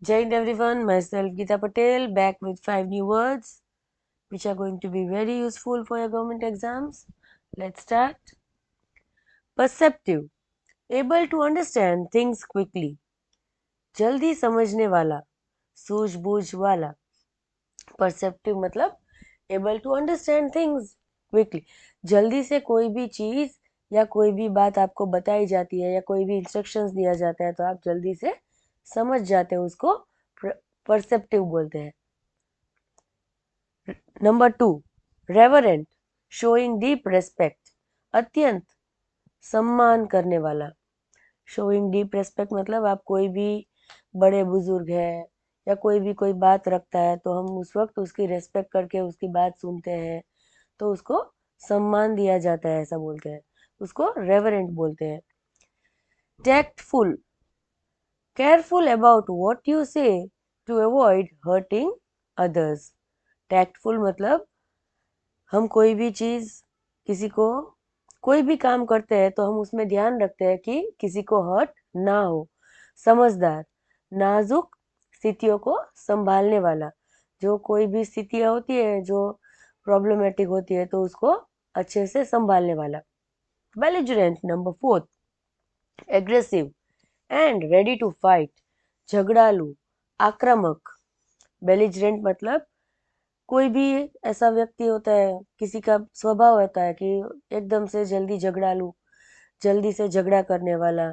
Jai Hind everyone, myself Geeta Patel back with 5 new words which are going to be very useful for your government exams. Let's start. Perceptive, able to understand things quickly. जल्दी समझने वाला, सूझबूझ वाला. Perceptive मतलब able to understand things quickly. जल्दी से कोई भी चीज या कोई भी बात आपको बताई जाती है या कोई भी इंस्ट्रक्शंस दिया जाता है तो आप जल्दी से समझ जाते हो, उसको परसेप्टिव बोलते हैं. Number 2, reverent, showing deep respect, अत्यंत सम्मान करने वाला. शोइंग डीप रेस्पेक्ट मतलब आप कोई भी बड़े बुजुर्ग है या कोई बात रखता है तो हम उस वक्त उसकी रेस्पेक्ट करके उसकी बात सुनते हैं, तो उसको सम्मान दिया जाता है, ऐसा बोलते हैं, उसको रेवरेंट बोलते हैं. Tactful, careful about what you say to avoid hurting others. Tactful मतलब हम कोई भी चीज किसी को कोई भी काम करते हैं तो हम उसमें ध्यान रखते हैं कि किसी को हर्ट ना हो. समझदार, नाजुक स्थितियों को संभालने वाला. जो कोई भी स्थितियां होती है जो प्रॉब्लमेटिक होती है तो उसको अच्छे से संभालने वाला. Belligerent, number 4, aggressive and ready to fight, झगड़ालू, आक्रामक. बेलिजरेंट मतलब कोई भी ऐसा व्यक्ति होता है, किसी का स्वभाव होता है कि एकदम से जल्दी झगड़ालू, जल्दी से झगड़ा करने वाला,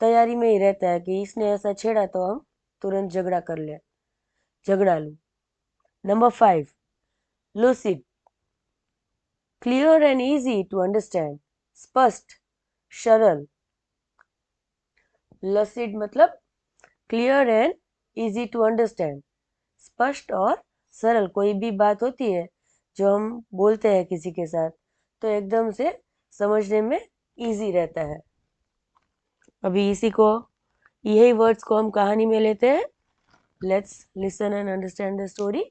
तैयारी में ही रहता है कि इसने ऐसा छेड़ा तो हम तुरंत झगड़ा कर ले, झगड़ालू. Number 5, lucid, clear and easy to understand, स्पष्ट, सरल. लूसिड मतलब clear and easy to understand, स्पष्ट और सरल. कोई भी बात होती है जो हम बोलते हैं किसी के साथ तो एकदम से समझने में इजी रहता है. अभी इसी को, यही वर्ड्स को हम कहानी में लेते हैं. Let's listen and understand the story.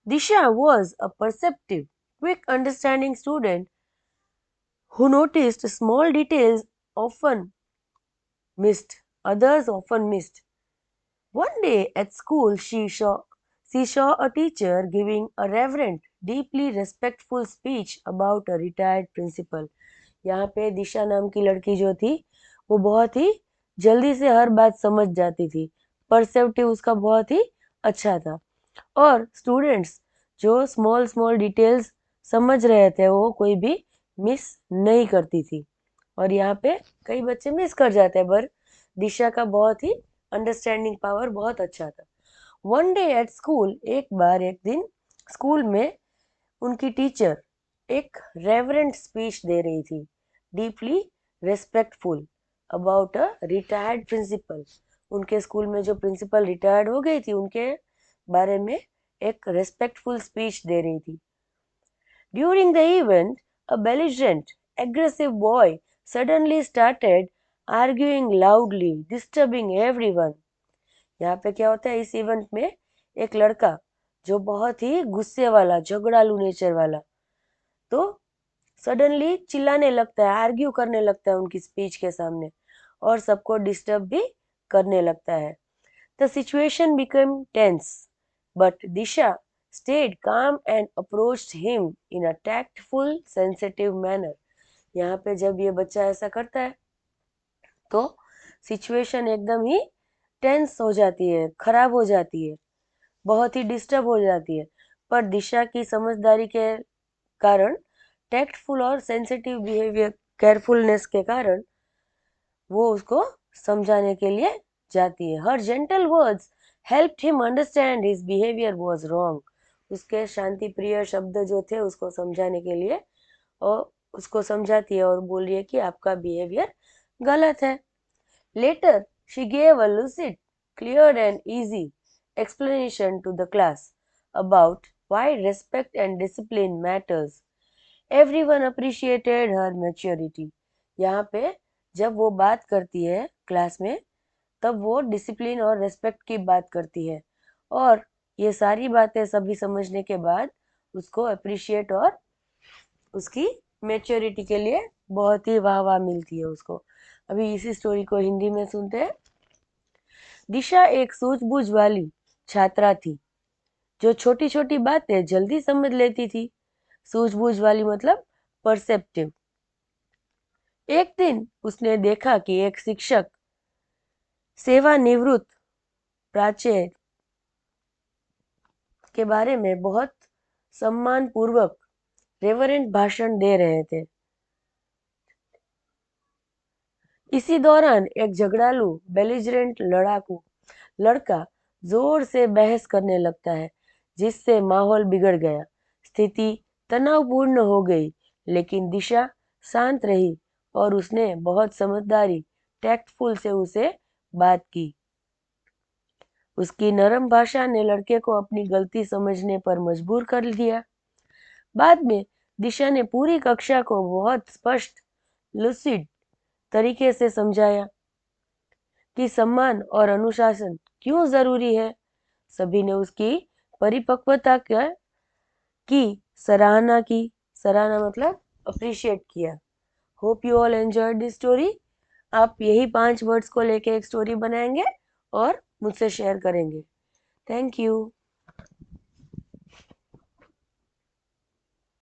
Disha was a perceptive, quick understanding student who noticed small details often missed, others often missed. One day at school, she saw a teacher giving a reverent, deeply respectful speech about a retired principal. यहाँ पे दिशा नाम की लड़की जो थी वो बहुत ही जल्दी से हर बात समझ जाती थी. परसेप्टिव उसका बहुत ही अच्छा था. और स्टूडेंट्स जो स्मॉल स्मॉल डिटेल्स समझ रहे थे वो कोई भी मिस नहीं करती थी. और यहाँ पे कई बच्चे मिस कर जाते हैं, पर दिशा का बहुत ही अंडरस्टैंडिंग पावर बहुत अच्छा था. वन डे एट स्कूल, एक दिन स्कूल में उनकी टीचर एक रेवरेंट स्पीच दे रही थी, deeply respectful about a retired principal. उनके स्कूल में जो प्रिंसिपल रिटायर्ड हो गई थी उनके बारे में एक रेस्पेक्टफुल स्पीच दे रही थी. During the event, a belligerent, aggressive boy suddenly started arguing loudly, disturbing everyone. यहाँ पे क्या होता है, इस इवेंट में एक लड़का जो बहुत ही गुस्से वाला, झगड़ालू नेचर वाला, तो सडनली चिल्लाने लगता है, आर्ग्यू करने लगता है उनकी स्पीच के सामने और सबको डिस्टर्ब भी करने लगता है. The situation become tense, but Disha stayed calm and approached him in a tactful, sensitive manner. यहाँ पे जब ये बच्चा ऐसा करता है तो सिचुएशन एकदम ही टेंस हो जाती है, खराब हो जाती है, बहुत ही डिस्टर्ब हो जाती है. पर दिशा की समझदारी के कारण, टैक्टफुल और सेंसिटिव बिहेवियर, केयरफुलनेस के कारण वो उसको समझाने के लिए जाती है. Her gentle words helped him understand his behaviour was wrong. उसके शांति प्रिय शब्द जो थे उसको समझाने के लिए और उसको समझाती है और बोल रही है कि आपका बिहेवियर गलत है. Later she gave a lucid, clear and easy explanation to the class about why respect and discipline matters. Everyone appreciated her maturity. यहाँ पे जब वो बात करती है क्लास में तब वो डिसिप्लिन और रेस्पेक्ट की बात करती है और ये सारी बातें सभी समझने के बाद उसको अप्रिशिएट और उसकी मेच्योरिटी के लिए बहुत ही वाह वाह मिलती है उसको. अभी इसी स्टोरी को हिंदी में सुनते हैं. दिशा एक सूझबूझ वाली छात्रा थी जो छोटी छोटी बातें जल्दी समझ लेती थी। सूझबूझ वाली मतलब परसेप्टिव। एक दिन उसने देखा कि एक शिक्षक सेवानिवृत्त प्राचार्य के बारे में बहुत सम्मान पूर्वक रेवरेंट भाषण दे रहे थे। इसी दौरान एक झगड़ालू बेलिजरेंट लड़का जोर से बहस करने लगता है, जिससे माहौल बिगड़ गया। स्थिति तनावपूर्ण हो गई, लेकिन दिशा शांत रही और उसने बहुत समझदारी टैक्टफुल से उसे बात की। उसकी नरम भाषा ने लड़के को अपनी गलती समझने पर मजबूर कर दिया। बाद में दिशा ने पूरी कक्षा को बहुत स्पष्ट लुसिड तरीके से समझाया कि सम्मान और अनुशासन क्यों जरूरी है। सभी ने उसकी परिपक्वता की सराहना की। सराहना मतलब अप्रिशिएट किया। Hope you all enjoyed this story. आप यही 5 वर्ड्स को लेके एक स्टोरी बनाएंगे और मुझसे शेयर करेंगे। Thank you.